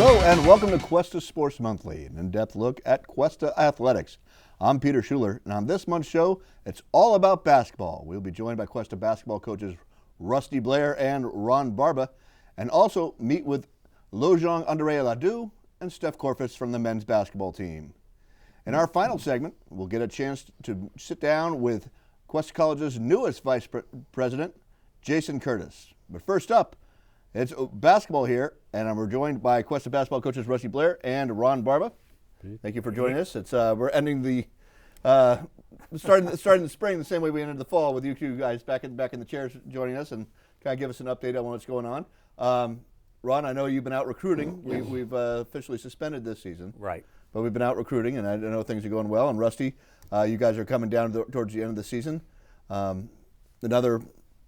Hello and welcome to Cuesta Sports Monthly, an in-depth look at Cuesta athletics. I'm Peter Schuler, and on this month's show, it's all about basketball. We'll be joined by Cuesta basketball coaches Rusty Blair and Ron Barba, and also meet with Lojong Andrea Ladu and Steph Corfus from the men's basketball team. In our final segment, we'll get a chance to sit down with Cuesta College's newest vice president, Jason Curtis. But first up, it's basketball here, and we're joined by Cuesta basketball coaches Rusty Blair and Ron Barba. Thank you for joining us. It's we're ending the starting the spring the same way we ended the fall, with you two guys back in the chairs joining us and kind of give us an update on what's going on. Ron, I know you've been out recruiting. We've officially suspended this season, right? But we've been out recruiting, and I know things are going well. And Rusty, you guys are coming down towards the end of the season. Another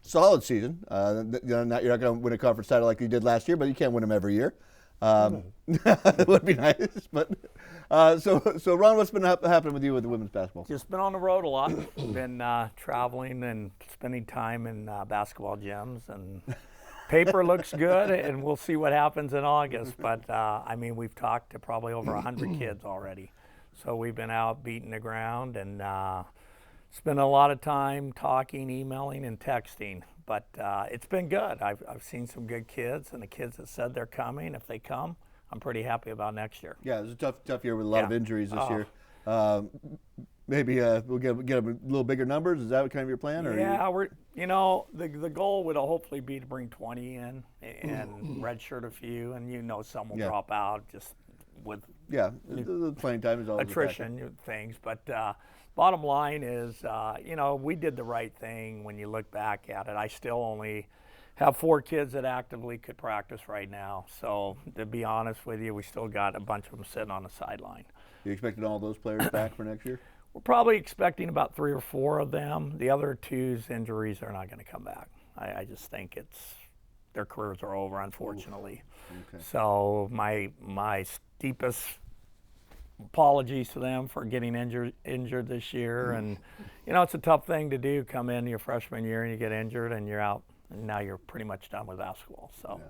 solid season. You're not going to win a conference title like you did last year, but you can't win them every year. It would be nice. But so Ron, what's been happening with you with the women's basketball? Just been on the road a lot. Been traveling and spending time in basketball gyms, and paper looks good, and we'll see what happens in August. But I mean, we've talked to probably over 100 kids already. So we've been out beating the ground and spent a lot of time talking, emailing, and texting. But it's been good. I've seen some good kids, and the kids that said they're coming, if they come, I'm pretty happy about next year. Yeah, it was a tough year with a lot of injuries this year. Maybe we'll get a little bigger numbers. Is that kind of your plan? Or we're the goal would hopefully be to bring 20 in and redshirt a few, and some will drop out just with the playing time is always attrition things. But bottom line is, we did the right thing when you look back at it. I still only have 4 kids that actively could practice right now. So to be honest with you, we still got a bunch of them sitting on the sideline. You expecting all those players back for next year? We're probably expecting about 3 or 4 of them. The other 2's injuries are not going to come back. I just think their careers are over, unfortunately. Okay. So my steepest apologies to them for getting injured this year. And it's a tough thing to do, come in your freshman year and you get injured and you're out, and now you're pretty much done with basketball. So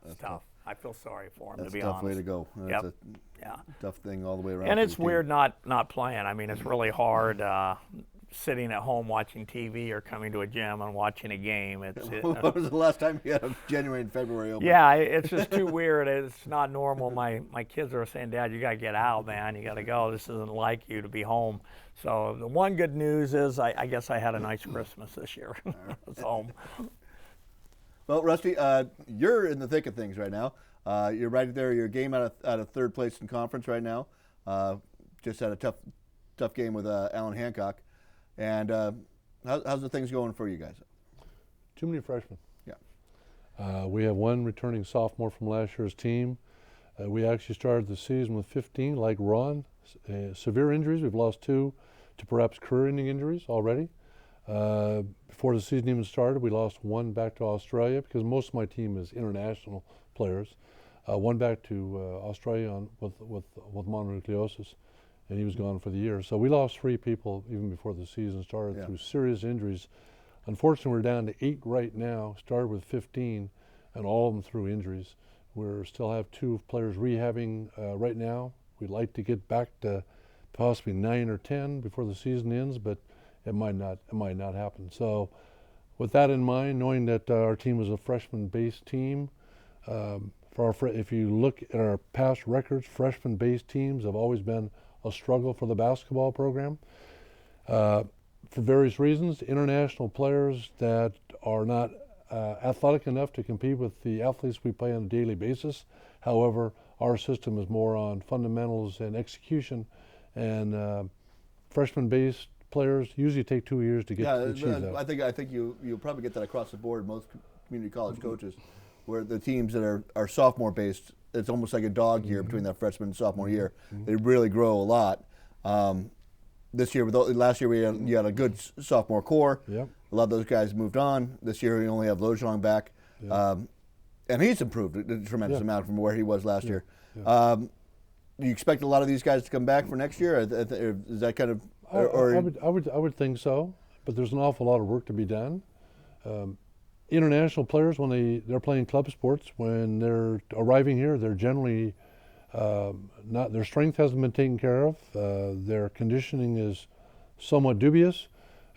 it's tough. I feel sorry for him, to be honest. That's a tough way to go. That's a tough thing all the way around. And it's weird not playing. I mean, it's really hard sitting at home watching TV or coming to a gym and watching a game. When was the last time you had a January and February open? Yeah, it's just too weird. It's not normal. My kids are saying, Dad, you got to get out, man. You got to go. This isn't like you to be home. So the one good news is I guess I had a nice Christmas this year. I was home. Well, Rusty, you're in the thick of things right now. You're right there. You're a game out of third place in conference right now. Just had a tough game with Allen Hancock. And how's the things going for you guys? Too many freshmen. Yeah. We have one returning sophomore from last year's team. We actually started the season with 15, like Ron. Severe injuries. We've lost 2 to perhaps career-ending injuries already. Before the season even started, we lost 1 back to Australia, because most of my team is international players. 1 back to Australia with mononucleosis, and he was gone for the year. So we lost 3 people even before the season started through serious injuries. Unfortunately, we're down to 8 right now, started with 15, and all of them through injuries. We still have 2 players rehabbing right now. We'd like to get back to possibly 9 or 10 before the season ends, but it might not happen. So with that in mind, knowing that our team is a freshman-based team, if you look at our past records, freshman-based teams have always been a struggle for the basketball program. For various reasons, international players that are not athletic enough to compete with the athletes we play on a daily basis. However, our system is more on fundamentals and execution, and freshman-based players usually take 2 years to get to achieve that. I think you'll probably get that across the board. Most community college coaches, where the teams that are sophomore based, it's almost like a dog year between that freshman and sophomore year. They really grow a lot. This year, last year you had a good sophomore core. Yep. A lot of those guys moved on. This year we only have Lojong back, and he's improved a tremendous amount from where he was last year. Do you expect a lot of these guys to come back for next year? Is that kind of? I would think so, but there's an awful lot of work to be done. international players, when they're playing club sports, when they're arriving here, they're generally not, their strength hasn't been taken care of. Their conditioning is somewhat dubious.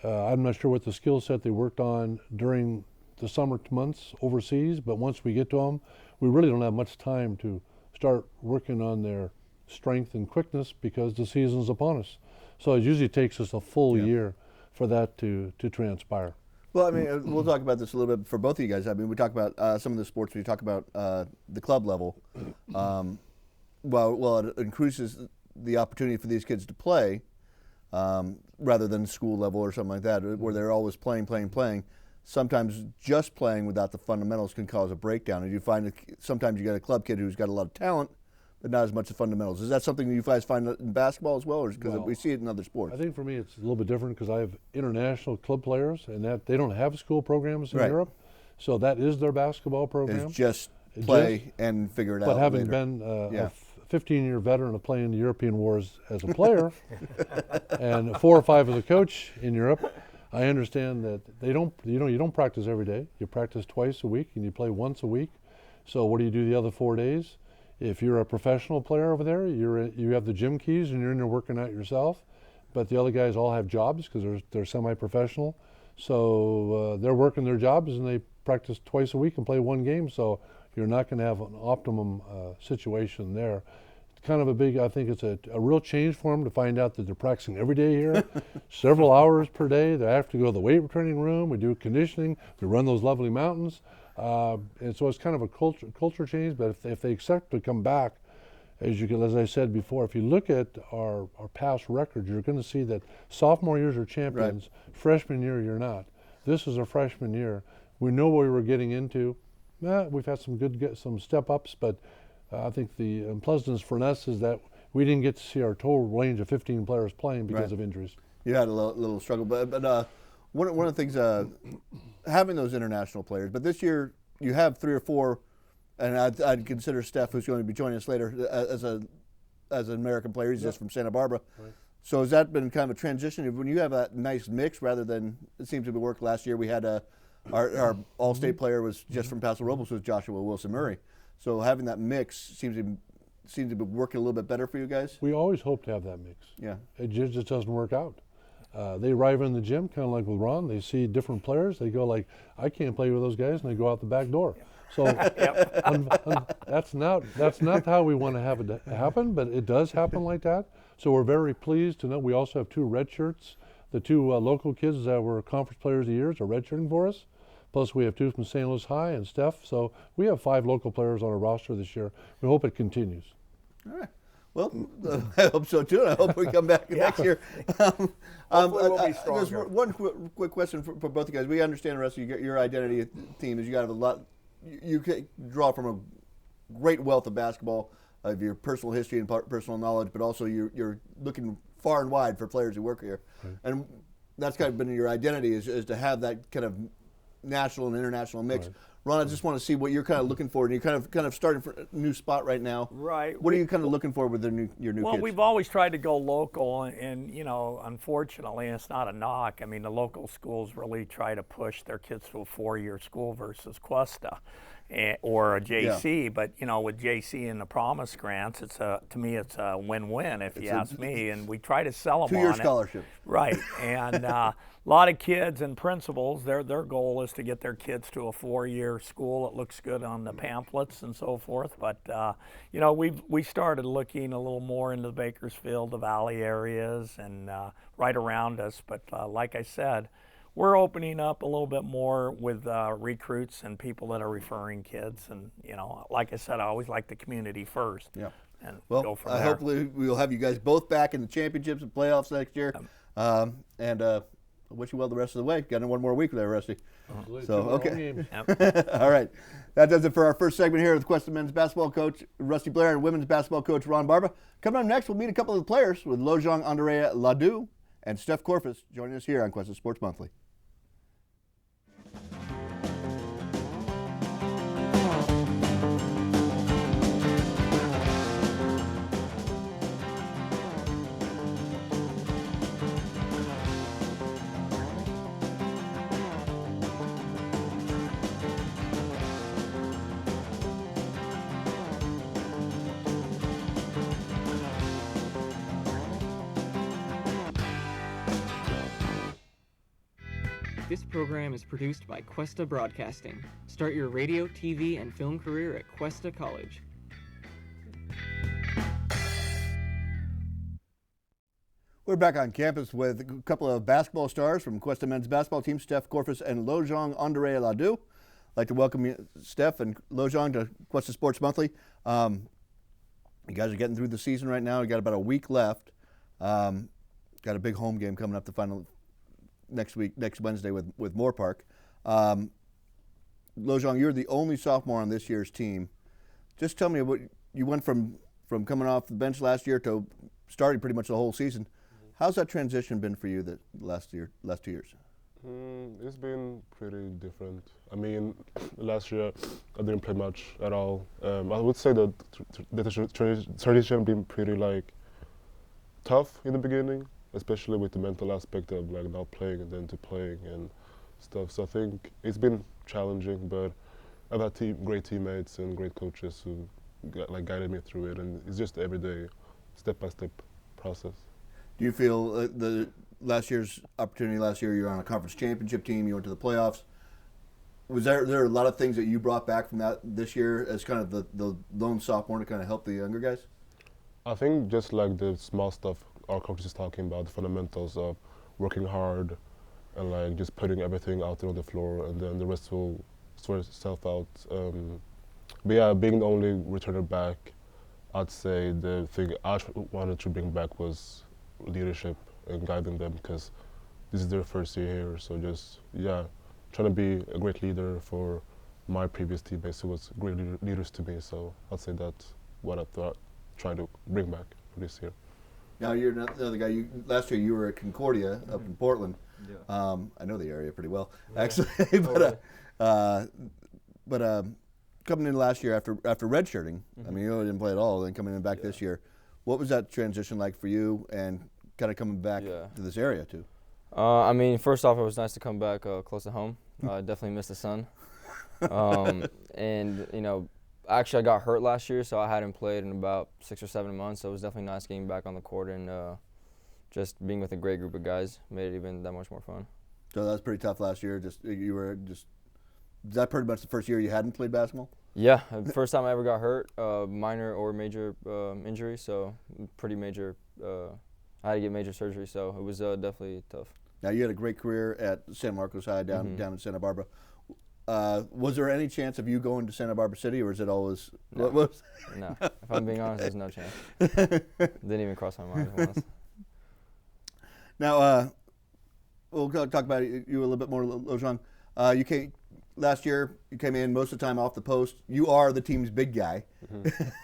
I'm not sure what the skill set they worked on during the summer months overseas, but once we get to them, we really don't have much time to start working on their strength and quickness because the season's upon us. So it usually takes us a full year for that to transpire. Well, I mean, we'll talk about this a little bit for both of you guys. I mean, we talk about some of the sports. We talk about the club level. Well, it increases the opportunity for these kids to play rather than school level or something like that, where they're always playing. Sometimes just playing without the fundamentals can cause a breakdown. And you find that sometimes you got a club kid who's got a lot of talent, but not as much of fundamentals. Is that something that you guys find in basketball as well, or because we see it in other sports? I think for me it's a little bit different because I have international club players, and that they don't have school programs in Europe, so that is their basketball program. It's just play and figure it out. But having later. been a 15-year veteran of playing the European wars as a player, and 4 or 5 as a coach in Europe, I understand that you don't practice every day. You practice twice a week and you play once a week. So what do you do the other 4 days? If you're a professional player over there, you have the gym keys and you're in there working out yourself. But the other guys all have jobs because they're semi-professional. So they're working their jobs and they practice twice a week and play 1 game. So you're not going to have an optimum situation there. Kind of a big, I think it's a real change for them to find out that they're practicing every day here, several hours per day. They have to go to the weight training room. We do conditioning. We run those lovely mountains. And so it's kind of a culture change, but if they accept to come back, as I said before, if you look at our past records, you're going to see that sophomore years are champions, freshman year you're not. This is a freshman year. We know what we were getting into. We've had some step-ups, but I think the unpleasantness for us is that we didn't get to see our total range of 15 players playing because of injuries. You had a little struggle, but one of the things, having those international players, but this year you have 3 or 4, and I'd consider Steph, who's going to be joining us later, as an American player. He's just from Santa Barbara. Right. So has that been kind of a transition? When you have a nice mix, rather than, it seems to be worked last year, we had our all-state player was just from Paso Robles, was Joshua Wilson-Murray. So having that mix seems to be working a little bit better for you guys? We always hope to have that mix. Yeah. It just doesn't work out. They arrive in the gym, kind of like with Ron. They see different players. They go like, I can't play with those guys, and they go out the back door. So that's not how we want to have it happen, but it does happen like that. So we're very pleased to know we also have 2 red shirts. The 2 local kids that were conference players of the year are redshirting for us. Plus we have 2 from St. Louis High and Steph. So we have 5 local players on our roster this year. We hope it continues. All right. Well, I hope so too, and I hope we come back next year. We'll be stronger. There's one quick question for both of you guys. We understand the rest of your identity team is you got a lot. You can draw from a great wealth of basketball, of your personal history and personal knowledge, but also you're looking far and wide for players who work here, and that's kind of been your identity is to have that kind of national and international mix. Right. Ron, I just want to see what you're kind of looking for, and you're kind of starting for a new spot right now. Right. What are you kind of looking for with your new kids? Well, we've always tried to go local, and unfortunately, it's not a knock. I mean, the local schools really try to push their kids to a 4-year school versus Cuesta or a JC. Yeah. But with JC and the Promise Grants, to me it's a win-win if you ask me. And we try to sell them on it. 2-year scholarship. Right. And a lot of kids and principals, their goal is to get their kids to a 4-year school. It looks good on the pamphlets and so forth. But we started looking a little more into the Bakersfield, the Valley areas, and right around us. But like I said, we're opening up a little bit more with recruits and people that are referring kids. And, like I said, I always like the community first. Yeah. And go from there. Hopefully we'll have you guys both back in the championships and playoffs next year. And I wish you well the rest of the way. Got in 1 more week there, Rusty. So, okay. All right. That does it for our first segment here with Cuesta men's basketball coach Rusty Blair and women's basketball coach Ron Barba. Coming up next, we'll meet a couple of the players with Lojong Andrea Ladu and Steph Corfus joining us here on Cuesta Sports Monthly. This program is produced by Cuesta Broadcasting. Start your radio, TV, and film career at Cuesta College. We're back on campus with a couple of basketball stars from Cuesta men's basketball team, Steph Corfus and Lojong Andre Ladu. I'd like to welcome you, Steph and Lojong, to Cuesta Sports Monthly. You guys are getting through the season right now. You got about a week left. Got a big home game coming up the final next Wednesday with Moore Park. Lojong, you're the only sophomore on this year's team. Just tell me what you went from coming off the bench last year to starting pretty much the whole season. How's that transition been for you last 2 years? It's been pretty different. I mean, last year I didn't play much at all. I would say that the transition been pretty tough in the beginning, especially with the mental aspect of not playing and then to playing and stuff. So I think it's been challenging, but I've had great teammates and great coaches who guided me through it, and it's just everyday, step-by-step process. Do you feel the last year's opportunity last year, you were on a conference championship team, you went to the playoffs. Was there a lot of things that you brought back from that this year as kind of the lone sophomore to kind of help the younger guys? I think just the small stuff our coach is talking about, the fundamentals of working hard and just putting everything out there on the floor, and then the rest will sort itself out. But yeah, being the only returner back, I'd say the thing I wanted to bring back was leadership and guiding them, because this is their first year here. So trying to be a great leader for my previous teammates who was great leaders to me. So I'd say that's what I thought trying to bring back for this year. Now you're another guy. Last year you were at Concordia up in Portland. Yeah. I know the area pretty well, Yeah. actually. but coming in last year after redshirting, I mean, you didn't play at all. Then coming in back this year, what was that transition like for you, and kind of coming back to this area too? I mean, first off, it was nice to come back close to home. I definitely missed the sun. And actually I got hurt last year, so I hadn't played in about 6 or 7 months. So it was definitely nice getting back on the court and just being with a great group of guys made it even that much more fun. So that was pretty tough last year. Is that pretty much the first year you hadn't played basketball? Yeah, first time I ever got hurt, minor or major injury, so pretty major. I had to get major surgery, so it was definitely tough. Now you had a great career at San Marcos High down in Santa Barbara. Was there any chance of you going to Santa Barbara City, or is it always? No. No. If I'm being honest, there's no chance. Didn't even cross my mind once. Now we'll talk about you a little bit more, Lojong. You came last year. You came in most of the time off the post. You are the team's big guy,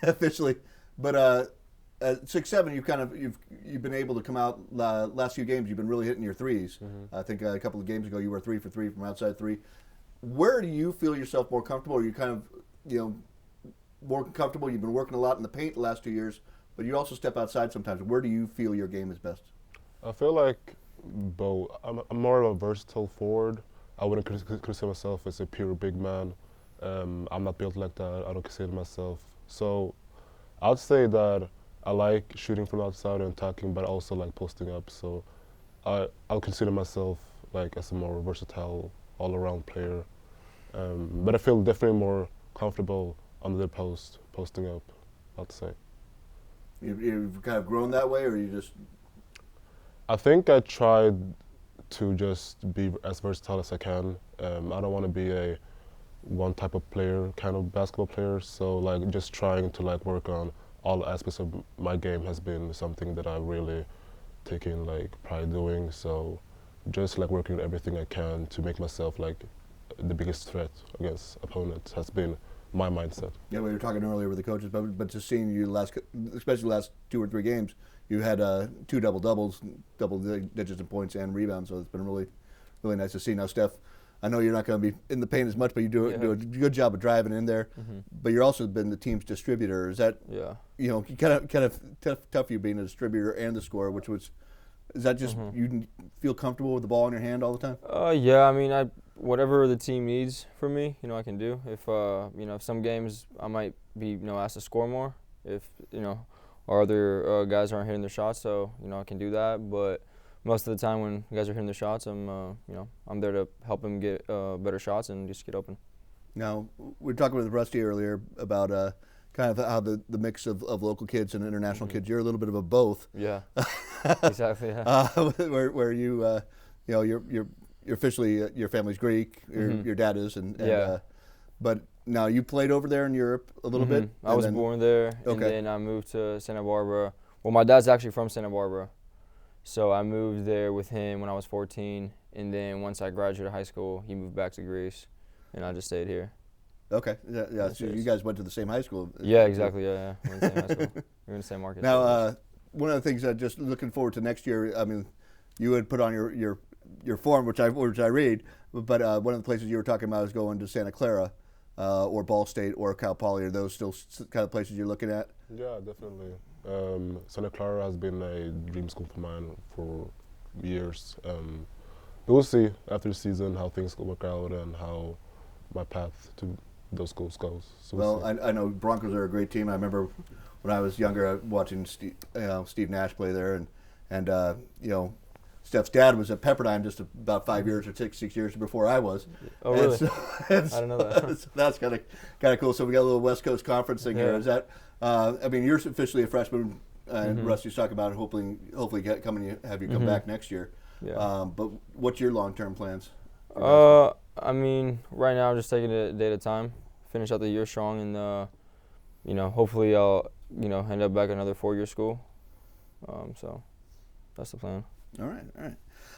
officially. But at 6'7", you've been able to come out last few games. You've been really hitting your threes. I think a couple of games ago you were 3 for 3 from outside three. Where do you feel yourself more comfortable? Are you kind of more comfortable? You've been working a lot in the paint the last 2 years, but you also step outside sometimes. Where do you feel your game is best? I feel like both. I'm more of a versatile forward. I wouldn't consider myself as a pure big man. I'm not built like that. I don't consider myself. So I'd say that I like shooting from outside and attacking, but I also like posting up. So I'll consider myself as a more versatile, all-around player. But I feel definitely more comfortable under the post, posting up, I'd say. You've kind of grown that way, or you just? I think I tried to just be as versatile as I can. I don't want to be a one type of player, kind of basketball player. So just trying to work on all aspects of my game has been something that I really taken pride doing. So just working on everything I can to make myself the biggest threat against opponents has been my mindset. Yeah, we were talking earlier with the coaches, but just seeing you especially the last 2 or 3 games, you had 2 double-doubles, double digits in points and rebounds, so it's been really, really nice to see. Now, Steph, I know you're not going to be in the paint as much, but you do a good job of driving in there. But you're also been the team's distributor. Is that kind of tough you being a distributor and the scorer, is that just you feel comfortable with the ball in your hand all the time? Yeah, I mean, whatever the team needs from me, I can do. If some games I might be asked to score more, if our other guys aren't hitting their shots, so I can do that. But most of the time when guys are hitting the shots, I'm there to help them get better shots and just get open. Now, we were talking with Rusty earlier about kind of how the mix of local kids and international kids. You're a little bit of a both. Yeah, exactly. Yeah. Where you, you're officially your family's Greek. Your dad is, and Yeah. But now you played over there in Europe a little bit. I was born there, and Okay. then I moved to Santa Barbara. Well, my dad's actually from Santa Barbara, so I moved there with him when I was 14, and then once I graduated high school, he moved back to Greece, and I just stayed here. Okay. Yeah. So you guys went to the same high school. Yeah, exactly. Yeah. We're in the same high school. We're in the same market. Now, one of the things that just looking forward to next year. I mean, you had put on your form, which I read, but one of the places you were talking about is going to Santa Clara, or Ball State, or Cal Poly. Are those still kind of places you're looking at? Yeah, definitely. Santa Clara has been a dream school for mine for years. But we'll see after the season how things will work out and how my path to those schools goes. So Well, we'll see. I know Broncos are a great team. I remember when I was younger watching Steve Nash play there, and Steph's dad was at Pepperdine just about 5 years or 6 years before I was. Oh, really? I didn't know that. So that's kind of cool. So we got a little West Coast Conference thing here. Yeah. Is that? I mean, you're officially a freshman, and Mm-hmm. Rusty's talking about hopefully have you come back next year. Yeah. But what's your long-term plans? I mean, right now, just taking it a day at a time. Finish out the year strong, and hopefully I'll end up back at another 4-year school. So that's the plan. All right.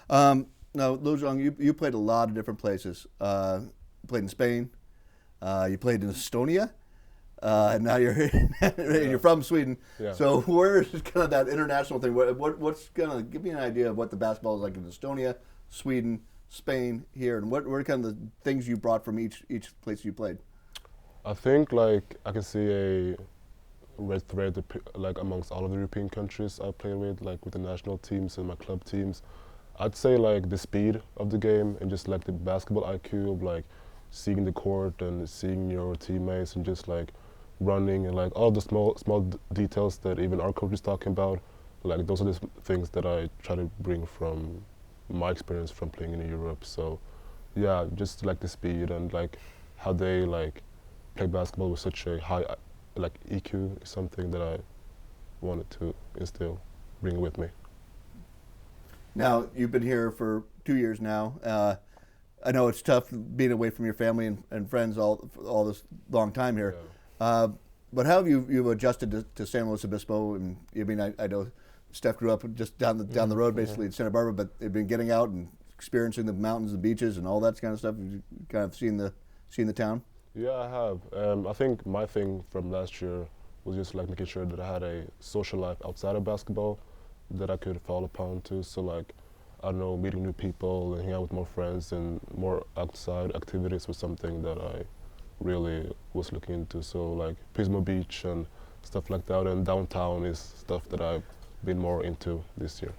Now, Lojong, you played a lot of different places. You played in Spain. You played in Estonia. And now you're from Sweden. Yeah. So where is kind of that international thing? What's gonna give me an idea of what the basketball is like in Estonia, Sweden, Spain, here, and what are kind of the things you brought from each place you played? I think like I can see a red thread like amongst all of the European countries I play with, like with the national teams and my club teams. I'd say like the speed of the game and just like the basketball IQ of like seeing the court and seeing your teammates and just like running and like all the small details that even our coach is talking about. Like those are the things that I try to bring from my experience from playing in Europe. So yeah, just like the speed and like how they like play basketball with such a high like EQ is something that I wanted to instill, bring with me. Now you've been here for 2 years now. I know it's tough being away from your family and friends all this long time here. Yeah. But how have you adjusted to San Luis Obispo? And I mean, I know Steph grew up just down the road, basically in Santa Barbara, but they've been getting out and experiencing the mountains, the beaches, and all that kind of stuff. You've kind of seen the town. Yeah, I have. I think my thing from last year was just like making sure that I had a social life outside of basketball that I could fall upon too. So like, I don't know, meeting new people and hanging out with more friends and more outside activities was something that I really was looking into. So like Pismo Beach and stuff like that, and downtown is stuff that I've been more into this year.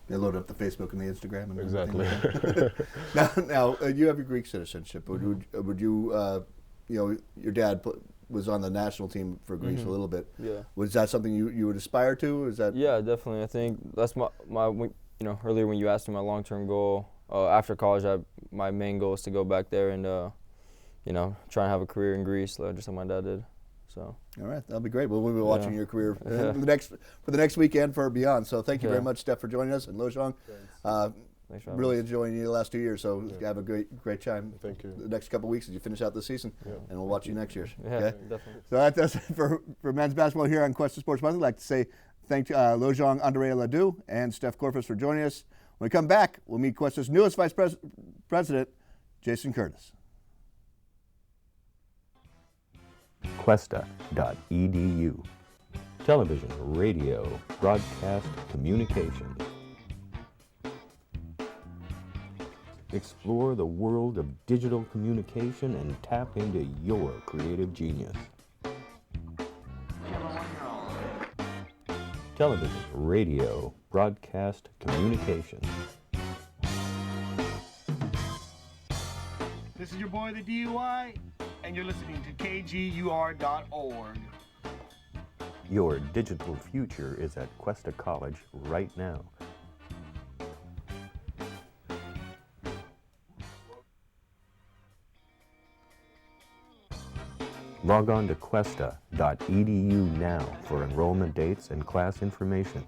They load up the Facebook and the Instagram. And Exactly. Now you have your Greek citizenship. Would you your dad was on the national team for Greece a little bit. Yeah. Was that something you would aspire to? Is that? Yeah, definitely. I think that's my earlier when you asked me my long-term goal after college, my main goal is to go back there and try and have a career in Greece, just like my dad did. So. All right, that'll be great. Well, we'll be watching your career Yeah. for the next weekend for beyond. So thank you very Yeah. much, Steph, for joining us, and Lojong. Thanks for having Really us. enjoying you the last 2 years. So Yeah. have a great time. Thank you. The next couple of weeks as you finish out the season, Yeah. and we'll watch you next year. Yeah, Okay. definitely. So that's it for men's basketball here on Cuesta Sports Monthly. I'd like to say thank Lojong Andrea Ledoux and Steph Corpus for joining us. When we come back, we'll meet Cuesta's newest vice president, Jason Curtis. Cuesta.edu. Television, radio, broadcast, communications. Explore the world of digital communication and tap into your creative genius. Television, radio, broadcast, communications. This is your boy, the DUI, and you're listening to KGUR.org. Your digital future is at Cuesta College right now. Log on to cuesta.edu now for enrollment dates and class information.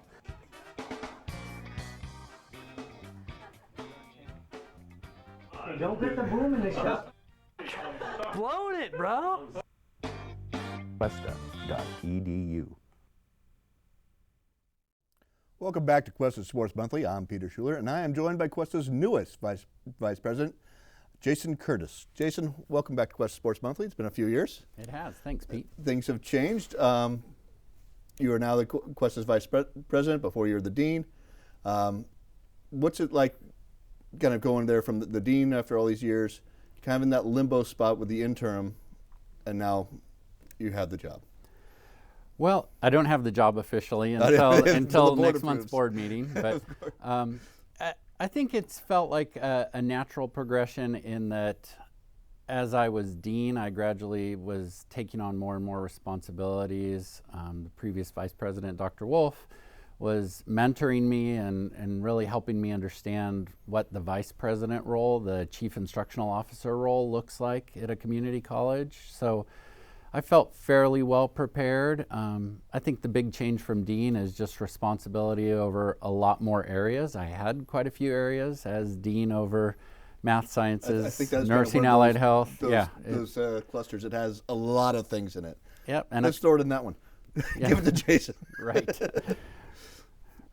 Don't put the boom in the shot. Blowing it, bro. Cuesta.edu. Welcome back to Cuesta Sports Monthly. I'm Peter Schuler, and I am joined by Cuesta's newest Vice President, Jason Curtis. Jason, welcome back to Cuesta Sports Monthly. It's been a few years. It has. Thanks, Pete. Things have changed. You are now the Cuesta's Vice President. Before you were the Dean. What's it like kind of going there from the Dean after all these years, kind of in that limbo spot with the interim, and now you have the job? Well, I don't have the job officially until next month's board meeting, but I think it's felt like a natural progression in that as I was dean, I gradually was taking on more and more responsibilities. The previous vice president, Dr. Wolf, was mentoring me and really helping me understand what the vice president role, the chief instructional officer role, looks like at a community college. So I felt fairly well prepared. I think the big change from dean is just responsibility over a lot more areas. I had quite a few areas as dean over math sciences, I think that's nursing, kind of allied health. Those clusters. It has a lot of things in it. Yep. And let's throw it in that one. Yeah. Give it to Jason. Right.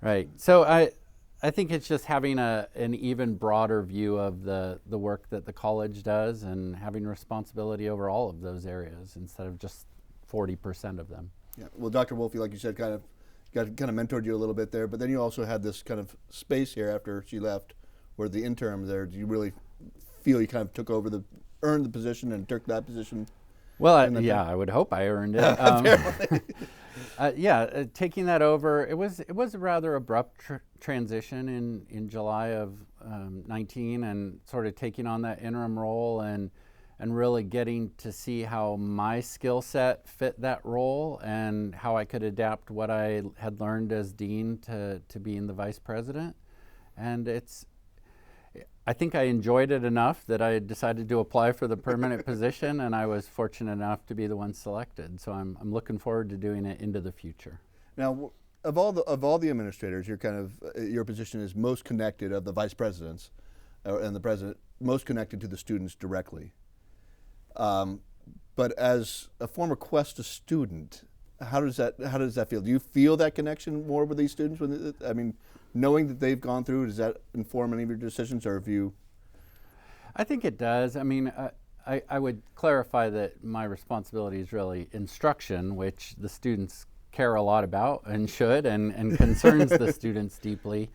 Right. So I think it's just having an even broader view of the work that the college does and having responsibility over all of those areas instead of just 40% of them. Yeah. Well, Dr. Wolfe, like you said, kind of mentored you a little bit there, but then you also had this kind of space here after she left, where the interim there. Do you really feel you kind of took over earned the position and took that position? Well, I would hope I earned it. Taking that over, it was a rather abrupt transition in July of 19, and sort of taking on that interim role and really getting to see how my skill set fit that role and how I could adapt what I had learned as dean to being the vice president. And I think I enjoyed it enough that I decided to apply for the permanent position, and I was fortunate enough to be the one selected. So I'm looking forward to doing it into the future. Now, of all the administrators, your position is most connected of the vice presidents and the president, most connected to the students directly. But as a former Cuesta student, how does that feel? Do you feel that connection more with these students? Knowing that they've gone through, does that inform any of your decisions, or have you? I think it does. I would clarify that my responsibility is really instruction, which the students care a lot about and should, and concerns the students deeply,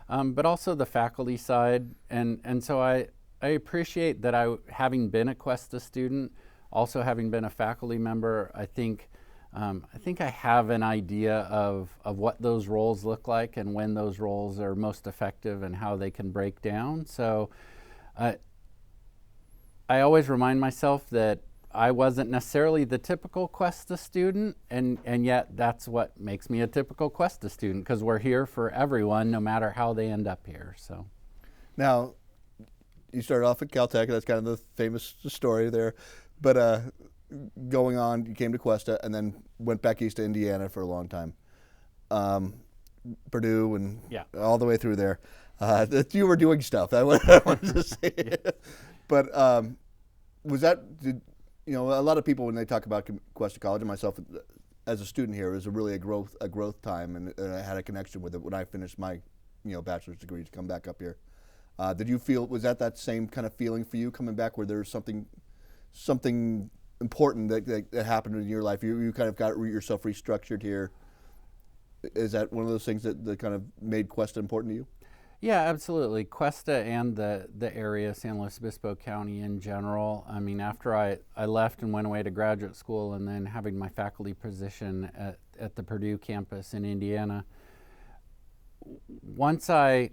but also the faculty side. And so I appreciate that having been a Cuesta student, also having been a faculty member, I think I have an idea of what those roles look like and when those roles are most effective and how they can break down. So I always remind myself that I wasn't necessarily the typical Cuesta student, and yet that's what makes me a typical Cuesta student, because we're here for everyone, no matter how they end up here. So now, you started off at Caltech. That's kind of the famous story there, but going on, you came to Cuesta and then went back east to Indiana for a long time, Purdue and all the way through there. That you were doing stuff. I wanted to say, but was that? A lot of people when they talk about Cuesta College, and myself as a student here, it was really a growth time, and I had a connection with it when I finished my bachelor's degree to come back up here. Did you feel, was that same kind of feeling for you coming back, where there was something important that happened in your life? You kind of got yourself restructured here. Is that one of those things that kind of made Cuesta important to you? Yeah, absolutely. Cuesta and the area, San Luis Obispo County in general. After I left and went away to graduate school, and then having my faculty position at the Purdue campus in Indiana, once I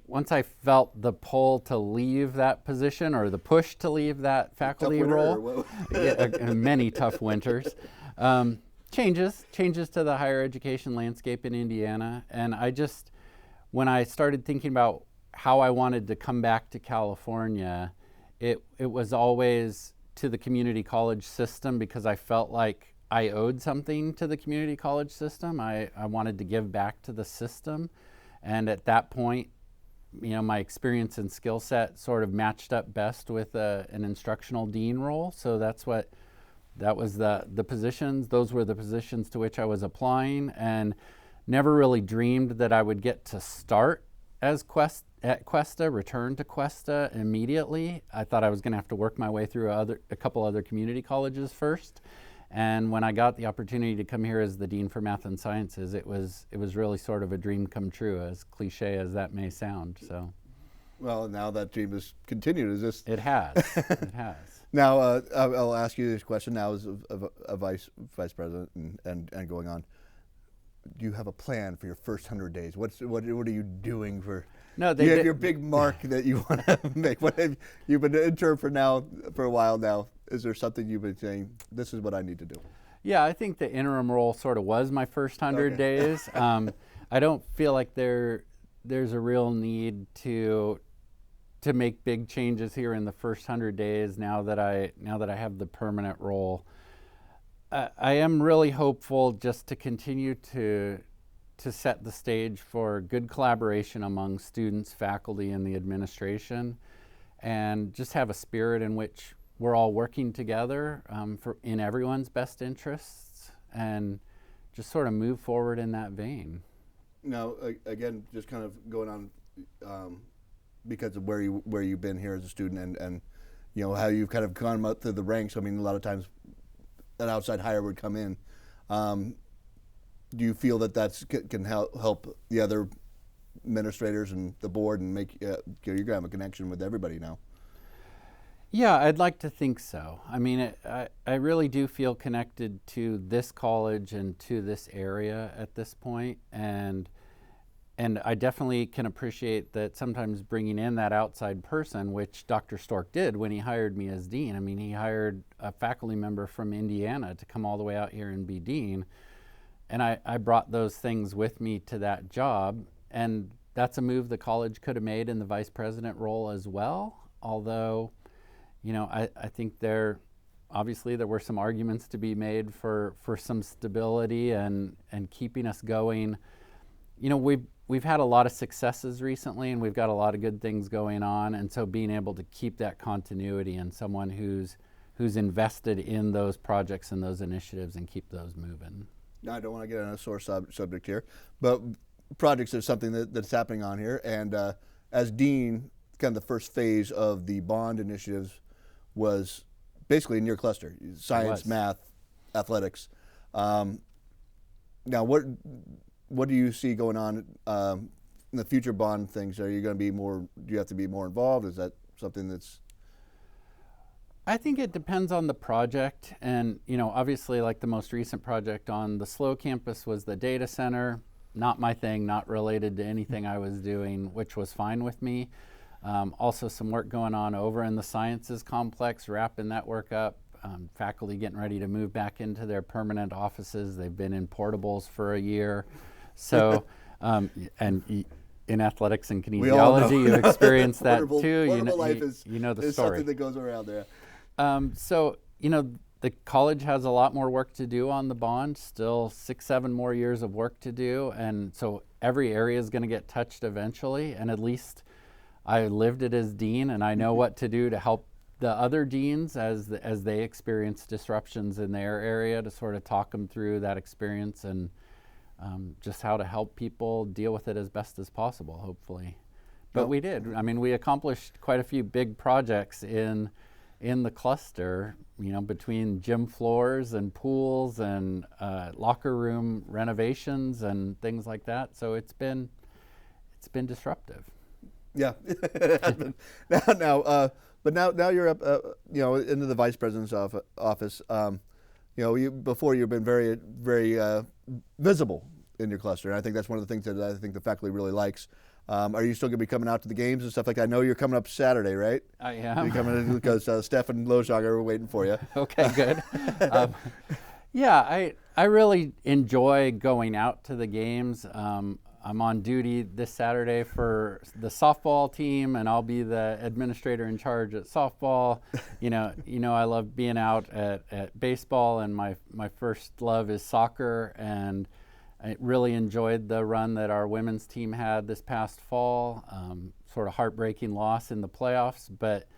felt the pull to leave that position, or the push to leave that faculty role, many tough winters, changes to the higher education landscape in Indiana, and when I started thinking about how I wanted to come back to California, it was always to the community college system because I felt like I owed something to the community college system. I wanted to give back to the system. And at that point, my experience and skill set sort of matched up best with an instructional dean role. So that was the positions. Those were the positions to which I was applying, and never really dreamed that I would get to start at Cuesta, return to Cuesta immediately. I thought I was going to have to work my way through a couple other community colleges first. And when I got the opportunity to come here as the Dean for Math and Sciences, it was really sort of a dream come true, as cliche as that may sound. So, well, now that dream has continued. Is this? It has. It has. Now, I'll ask you this question now as a vice president and going on. Do you have a plan for your first 100 days? What are you doing for? No, you have your big mark that you want to make. You've been an intern for a while now. Is there something you've been saying, this is what I need to do? Yeah, I think the interim role sort of was my first 100 days. I don't feel like there's a real need to make big changes here in the first 100 days now that I have the permanent role. I am really hopeful just to continue to set the stage for good collaboration among students, faculty, and the administration, and just have a spirit in which we're all working together in everyone's best interests, and just sort of move forward in that vein. Now, again, just kind of going on because of where you've been here as a student, and how you've kind of gone up through the ranks. I mean, a lot of times an outside hire would come in. Do you feel that can help the other administrators and the board and make you're going to have a connection with everybody now? Yeah, I'd like to think so. I mean, I really do feel connected to this college and to this area at this point, and I definitely can appreciate that sometimes bringing in that outside person, which Dr. Stork did when he hired me as dean. I mean, he hired a faculty member from Indiana to come all the way out here and be dean, and I brought those things with me to that job, and that's a move the college could have made in the vice president role as well, although I think obviously there were some arguments to be made for some stability and keeping us going. We've had a lot of successes recently, and we've got a lot of good things going on, and so being able to keep that continuity and someone who's invested in those projects and those initiatives and keep those moving. Now, I don't want to get on a sore subject here, but projects is something that's happening on here, and as dean, kind of the first phase of the bond initiatives was basically in your cluster: science, math, athletics. Now, what do you see going on in the future bond things? Are you going to be more? Do you have to be more involved? Is that something that's? I think it depends on the project, and obviously, like the most recent project on the SLO campus was the data center. Not my thing, not related to anything I was doing, which was fine with me. Also some work going on over in the sciences complex, wrapping that work up. Faculty getting ready to move back into their permanent offices. They've been in portables for a year. So, and in athletics and kinesiology, you experience that too. Portable life you know the is story. Something that goes around there. So, the college has a lot more work to do on the bond, still 6-7 more years of work to do. And so every area is going to get touched eventually. And at least I lived it as dean, and I know what to do to help the other deans as they experience disruptions in their area, to sort of talk them through that experience and just how to help people deal with it as best as possible, hopefully. But we did. I mean, we accomplished quite a few big projects in the cluster, between gym floors and pools and locker room renovations and things like that. So it's been disruptive. Yeah, but now you're up, into the vice president's office. Before you've been very, very visible in your cluster, and I think that's one of the things that I think the faculty really likes. Are you still going to be coming out to the games and stuff like that? I know you're coming up Saturday, right? I am. You're coming in because Steph and Lojong are waiting for you. Okay, good. Yeah, I really enjoy going out to the games. I'm on duty this Saturday for the softball team, and I'll be the administrator in charge at softball. You know, I love being out at baseball, and my first love is soccer, and I really enjoyed the run that our women's team had this past fall. Sort of heartbreaking loss in the playoffs, but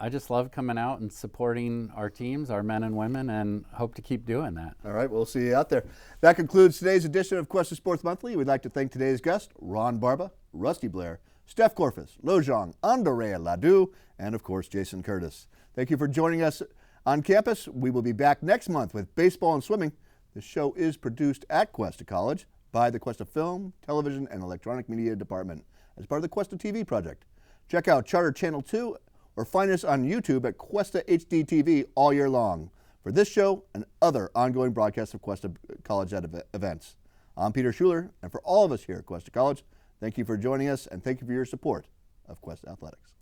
I just love coming out and supporting our teams, our men and women, and hope to keep doing that. All right, we'll see you out there. That concludes today's edition of Cuesta Sports Monthly. We'd like to thank today's guests, Ron Barba, Rusty Blair, Steph Corfus, Lojong, Andrea Ladu, and of course, Jason Curtis. Thank you for joining us on campus. We will be back next month with baseball and swimming. The show is produced at Cuesta College by the Cuesta Film, Television, and Electronic Media Department as part of the Cuesta TV project. Check out Charter Channel 2 or find us on YouTube at Cuesta HD TV all year long for this show and other ongoing broadcasts of Cuesta College events. I'm Peter Schuler, and for all of us here at Cuesta College, thank you for joining us and thank you for your support of Cuesta Athletics.